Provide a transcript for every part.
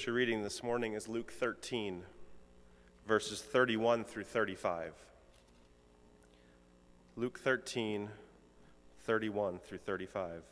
Scripture reading this morning is Luke 13, verses 31 through 35. Luke 13, 31 through 35.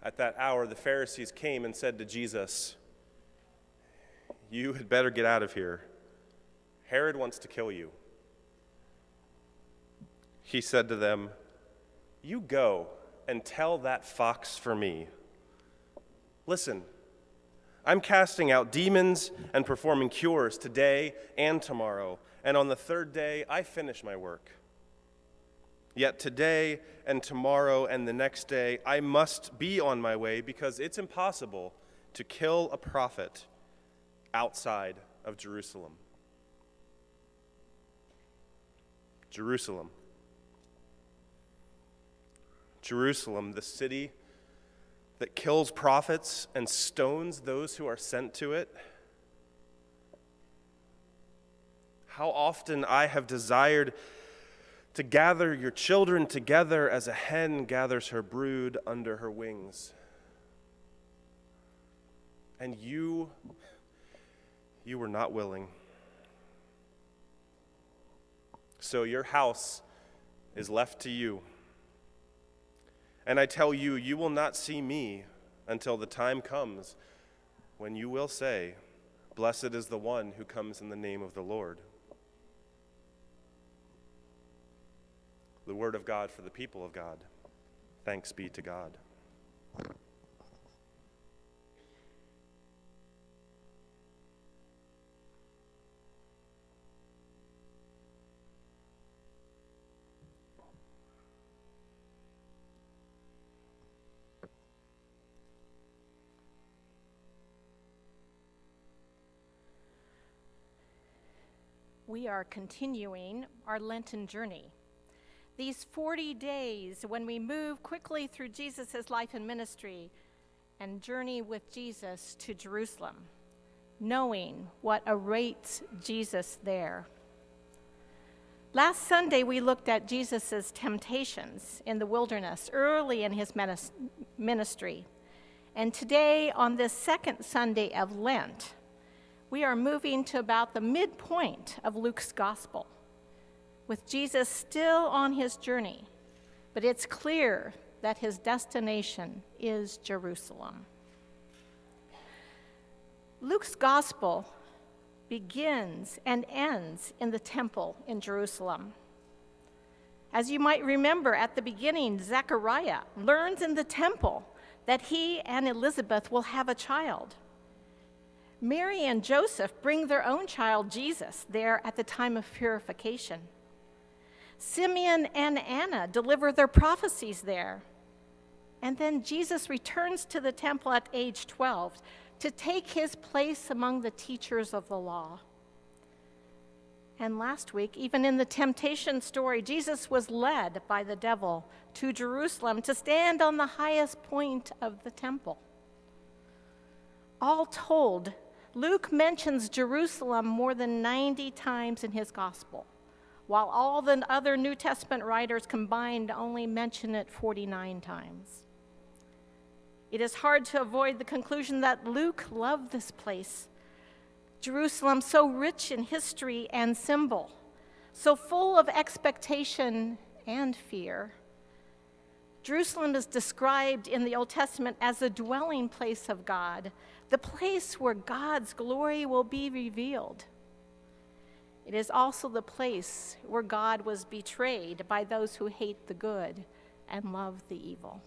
At that hour, the Pharisees came and said to Jesus, "You had better get out of here. Herod wants to kill you." He said to them, "You go and tell that fox for me. Listen, I'm casting out demons and performing cures today and tomorrow, and on the third day I finish my work. Yet today and tomorrow and the next day I must be on my way because it's impossible to kill a prophet outside of Jerusalem." Jerusalem. Jerusalem, the city that kills prophets and stones those who are sent to it. How often I have desired to gather your children together as a hen gathers her brood under her wings. And you were not willing. So your house is left to you. And I tell you, you will not see me until the time comes when you will say, "Blessed is the one who comes in the name of the Lord." The word of God for the people of God. Thanks be to God. We are continuing our Lenten journey. These 40 days when we move quickly through Jesus' life and ministry and journey with Jesus to Jerusalem, knowing what awaits Jesus there. Last Sunday, we looked at Jesus' temptations in the wilderness early in his ministry. And today, on this second Sunday of Lent, we are moving to about the midpoint of Luke's gospel, with Jesus still on his journey, but it's clear that his destination is Jerusalem. Luke's gospel begins and ends in the temple in Jerusalem. As you might remember, at the beginning, Zechariah learns in the temple that he and Elizabeth will have a child. Mary and Joseph bring their own child, Jesus, there at the time of purification. Simeon and Anna deliver their prophecies there. And then Jesus returns to the temple at age 12 to take his place among the teachers of the law. And last week, even in the temptation story, Jesus was led by the devil to Jerusalem to stand on the highest point of the temple. All told, Luke mentions Jerusalem more than 90 times in his gospel, while all the other New Testament writers combined only mention it 49 times. It is hard to avoid the conclusion that Luke loved this place. Jerusalem, so rich in history and symbol, so full of expectation and fear. Jerusalem is described in the Old Testament as the dwelling place of God, the place where God's glory will be revealed. It is also the place where God was betrayed by those who hate the good and love the evil.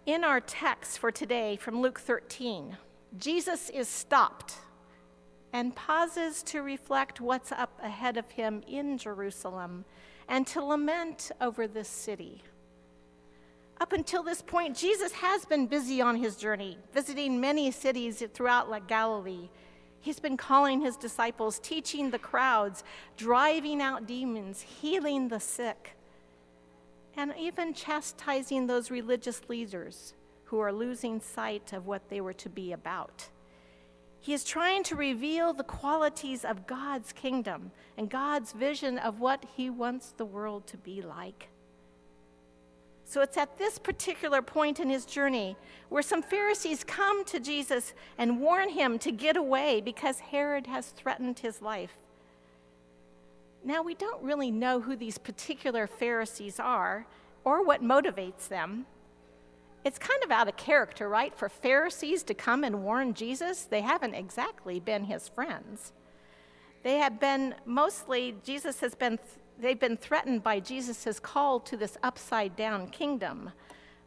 In our text for today from Luke 13, Jesus is stopped and pauses to reflect what's up ahead of him in Jerusalem and to lament over this city. Up until this point, Jesus has been busy on his journey, visiting many cities throughout Galilee. He's been calling his disciples, teaching the crowds, driving out demons, healing the sick, and even chastising those religious leaders who are losing sight of what they were to be about. He is trying to reveal the qualities of God's kingdom and God's vision of what he wants the world to be like. So it's at this particular point in his journey where some Pharisees come to Jesus and warn him to get away because Herod has threatened his life. Now, we don't really know who these particular Pharisees are or what motivates them. It's kind of out of character, right, for Pharisees to come and warn Jesus? They haven't exactly been his friends. They have been they've been threatened by Jesus' call to this upside-down kingdom,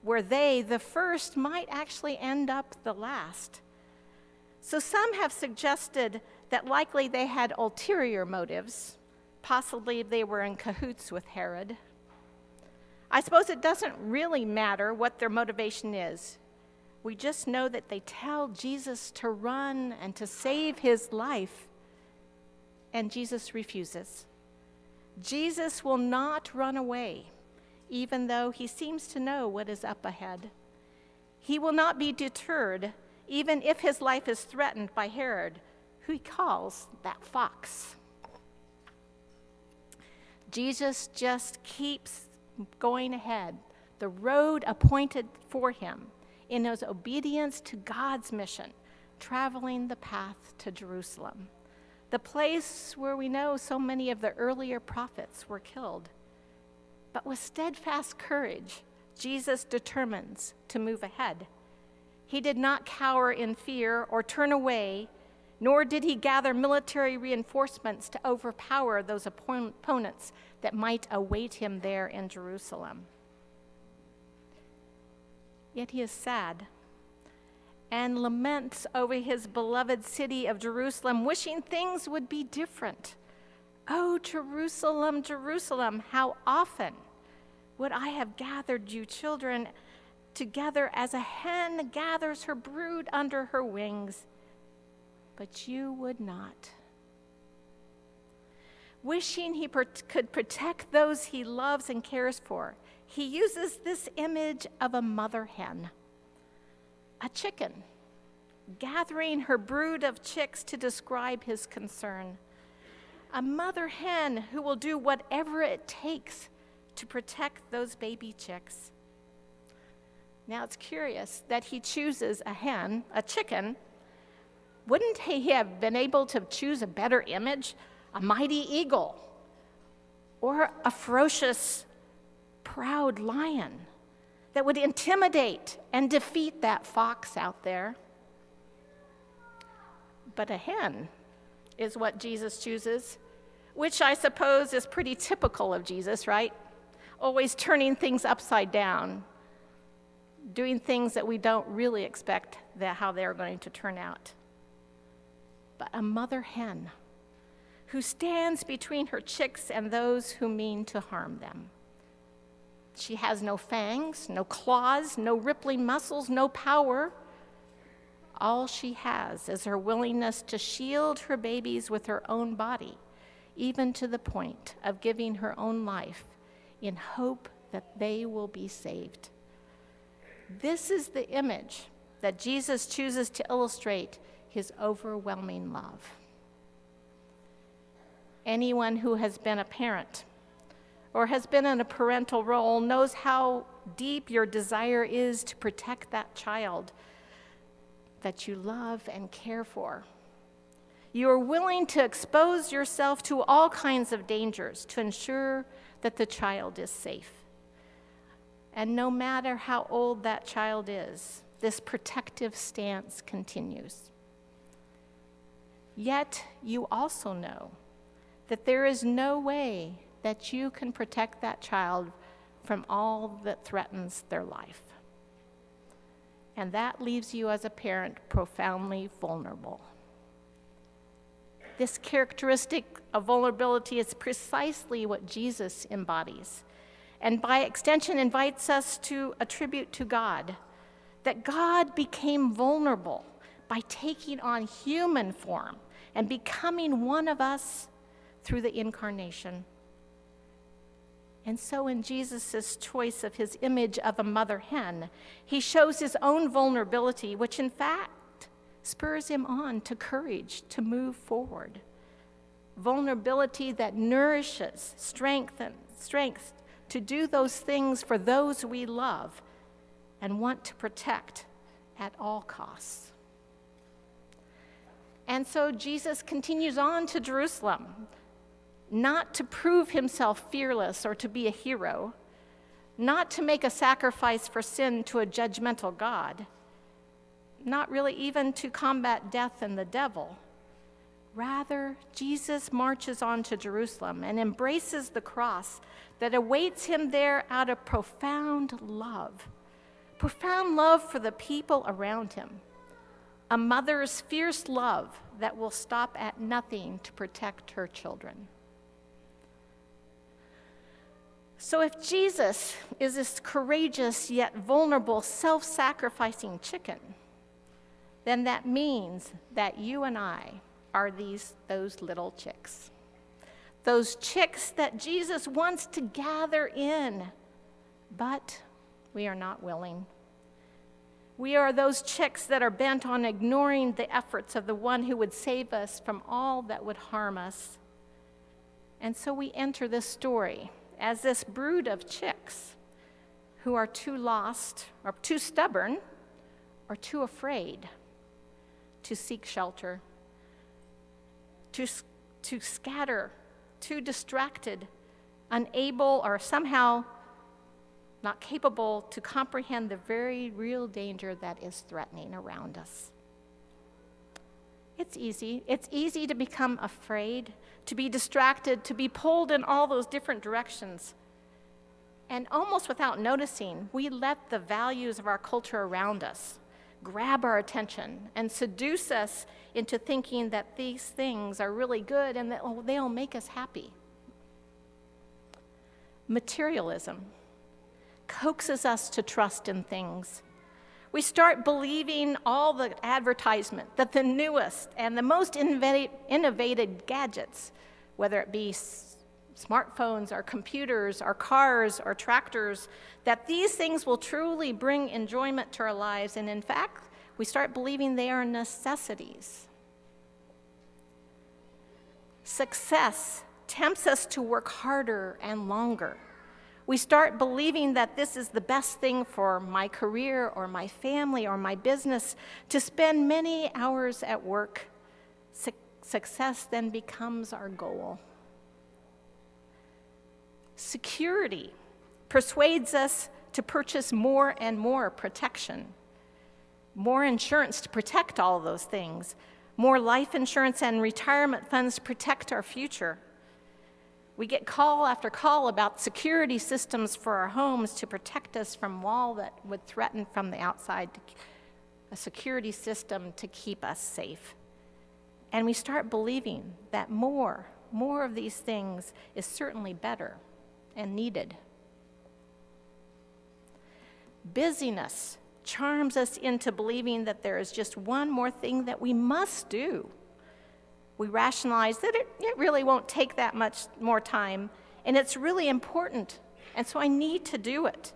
where they, the first, might actually end up the last. So some have suggested that likely they had ulterior motives. Possibly they were in cahoots with Herod. I suppose it doesn't really matter what their motivation is. We just know that they tell Jesus to run and to save his life, and Jesus refuses. Jesus will not run away, even though he seems to know what is up ahead. He will not be deterred, even if his life is threatened by Herod, who he calls that fox. Jesus just keeps going ahead, the road appointed for him, in his obedience to God's mission, traveling the path to Jerusalem, the place where we know so many of the earlier prophets were killed. But with steadfast courage, Jesus determines to move ahead. He did not cower in fear or turn away, nor did he gather military reinforcements to overpower those opponents that might await him there in Jerusalem. Yet he is sad and laments over his beloved city of Jerusalem, wishing things would be different. Oh, Jerusalem, Jerusalem, how often would I have gathered you children together as a hen gathers her brood under her wings, but you would not. Wishing he could protect those he loves and cares for, he uses this image of a mother hen, a chicken, gathering her brood of chicks to describe his concern. A mother hen who will do whatever it takes to protect those baby chicks. Now it's curious that he chooses a hen, a chicken. Wouldn't he have been able to choose a better image? A mighty eagle, or a ferocious, proud lion that would intimidate and defeat that fox out there. But a hen is what Jesus chooses, which I suppose is pretty typical of Jesus, right? Always turning things upside down, doing things that we don't really expect how they're going to turn out. But a mother hen who stands between her chicks and those who mean to harm them. She has no fangs, no claws, no rippling muscles, no power. All she has is her willingness to shield her babies with her own body, even to the point of giving her own life in hope that they will be saved. This is the image that Jesus chooses to illustrate his overwhelming love. Anyone who has been a parent or has been in a parental role knows how deep your desire is to protect that child that you love and care for. You are willing to expose yourself to all kinds of dangers to ensure that the child is safe. And no matter how old that child is, this protective stance continues. Yet you also know that there is no way that you can protect that child from all that threatens their life. And that leaves you as a parent profoundly vulnerable. This characteristic of vulnerability is precisely what Jesus embodies, and by extension invites us to attribute to God, that God became vulnerable by taking on human form and becoming one of us through the incarnation. And so in Jesus' choice of his image of a mother hen, he shows his own vulnerability, which in fact spurs him on to courage to move forward. Vulnerability that nourishes, strengthens to do those things for those we love and want to protect at all costs. And so Jesus continues on to Jerusalem, not to prove himself fearless or to be a hero, not to make a sacrifice for sin to a judgmental God, not really even to combat death and the devil. Rather, Jesus marches on to Jerusalem and embraces the cross that awaits him there out of profound love for the people around him, a mother's fierce love that will stop at nothing to protect her children. So if Jesus is this courageous yet vulnerable, self-sacrificing chicken, then that means that you and I are those little chicks. Those chicks that Jesus wants to gather in, but we are not willing. We are those chicks that are bent on ignoring the efforts of the one who would save us from all that would harm us. And so we enter this story as this brood of chicks who are too lost or too stubborn or too afraid to seek shelter, to scatter, too distracted, unable or somehow not capable to comprehend the very real danger that is threatening around us. It's easy. It's easy to become afraid, to be distracted, to be pulled in all those different directions. And almost without noticing, we let the values of our culture around us grab our attention and seduce us into thinking that these things are really good and that they'll make us happy. Materialism coaxes us to trust in things. We start believing all the advertisement that the newest and the most innovative gadgets, whether it be smartphones or computers or cars or tractors, that these things will truly bring enjoyment to our lives. And in fact, we start believing they are necessities. Success tempts us to work harder and longer. We start believing that this is the best thing for my career or my family or my business, to spend many hours at work. Success then becomes our goal. Security persuades us to purchase more and more protection, more insurance to protect all of those things, more life insurance and retirement funds to protect our future. We get call after call about security systems for our homes to protect us from all that would threaten from the outside, a security system to keep us safe. And we start believing that more of these things is certainly better and needed. Busyness charms us into believing that there is just one more thing that we must do. We rationalize that it really won't take that much more time, and it's really important, and so I need to do it.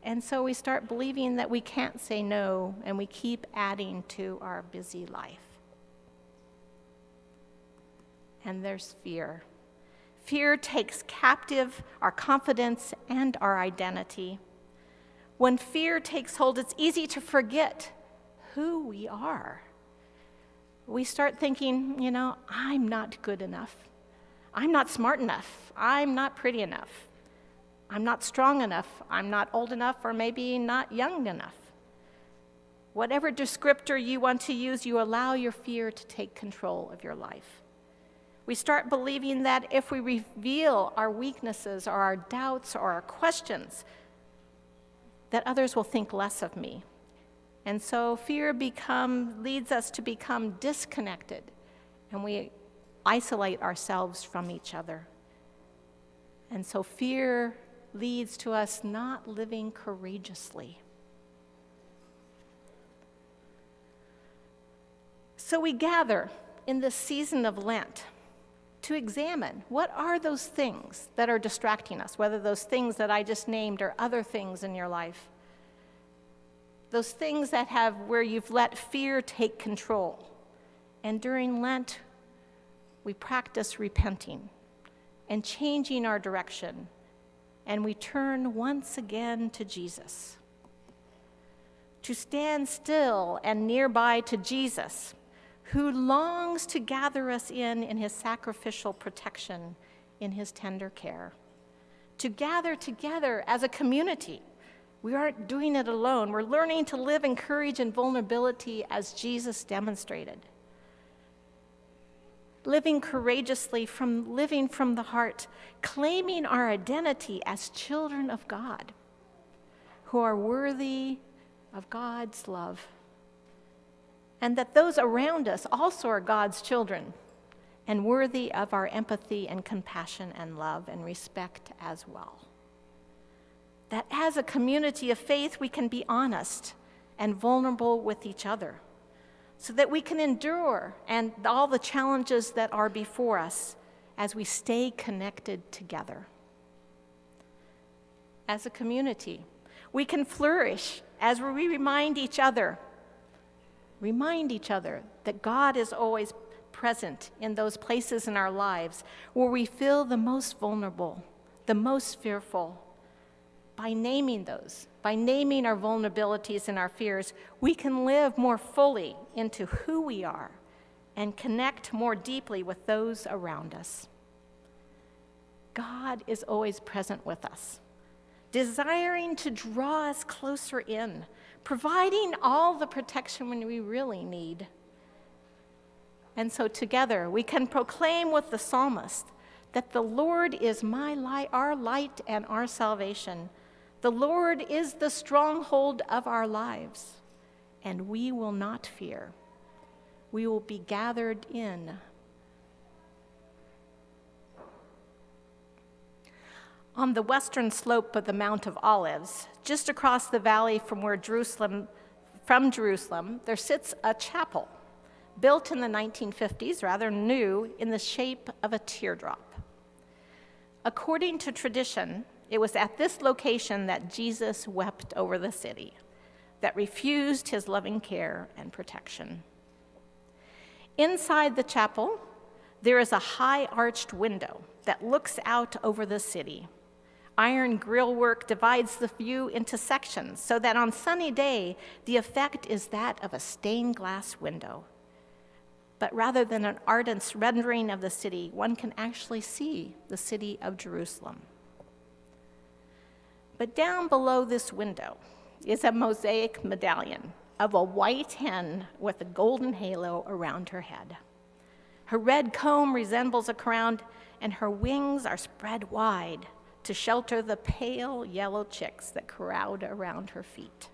And so we start believing that we can't say no, and we keep adding to our busy life. And there's fear. Fear takes captive our confidence and our identity. When fear takes hold, it's easy to forget who we are. We start thinking, I'm not good enough. I'm not smart enough. I'm not pretty enough. I'm not strong enough. I'm not old enough, or maybe not young enough. Whatever descriptor you want to use, you allow your fear to take control of your life. We start believing that if we reveal our weaknesses or our doubts or our questions, that others will think less of me. And so fear leads us to become disconnected, and we isolate ourselves from each other. And so fear leads to us not living courageously. So we gather in this season of Lent to examine what are those things that are distracting us, whether those things that I just named or other things in your life. Those things where you've let fear take control. And during Lent, we practice repenting and changing our direction and we turn once again to Jesus. To stand still and nearby to Jesus, who longs to gather us in his sacrificial protection, in his tender care. To gather together as a community. We aren't doing it alone. We're learning to live in courage and vulnerability as Jesus demonstrated. Living courageously living from the heart, claiming our identity as children of God, who are worthy of God's love, and that those around us also are God's children and worthy of our empathy and compassion and love and respect as well. That as a community of faith, we can be honest and vulnerable with each other so that we can endure and all the challenges that are before us as we stay connected together. As a community, we can flourish as we remind each other that God is always present in those places in our lives where we feel the most vulnerable, the most fearful. By naming our vulnerabilities and our fears, we can live more fully into who we are and connect more deeply with those around us. God is always present with us, desiring to draw us closer in, providing all the protection we really need. And so together we can proclaim with the psalmist that the Lord is our light and our salvation. The Lord is the stronghold of our lives, and we will not fear. We will be gathered in. On the western slope of the Mount of Olives, just across the valley from Jerusalem, there sits a chapel built in the 1950s, rather new, in the shape of a teardrop. According to tradition, it was at this location that Jesus wept over the city that refused his loving care and protection. Inside the chapel, there is a high arched window that looks out over the city. Iron grillwork divides the view into sections so that on sunny day, the effect is that of a stained glass window. But rather than an artist's rendering of the city, one can actually see the city of Jerusalem. But down below this window is a mosaic medallion of a white hen with a golden halo around her head. Her red comb resembles a crown, and her wings are spread wide to shelter the pale yellow chicks that crowd around her feet.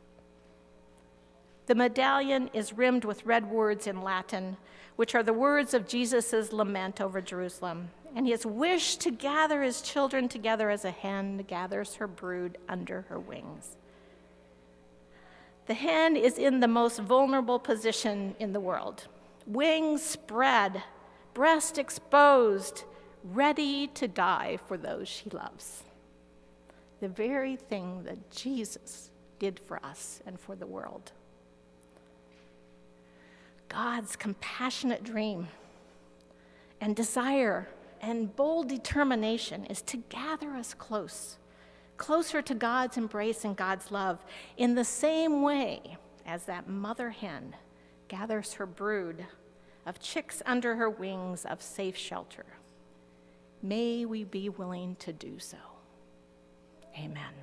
The medallion is rimmed with red words in Latin, which are the words of Jesus' lament over Jerusalem, and his wish to gather his children together as a hen gathers her brood under her wings. The hen is in the most vulnerable position in the world, wings spread, breast exposed, ready to die for those she loves. The very thing that Jesus did for us and for the world. God's compassionate dream and desire and bold determination is to gather us closer to God's embrace and God's love, in the same way as that mother hen gathers her brood of chicks under her wings of safe shelter. May we be willing to do so. Amen.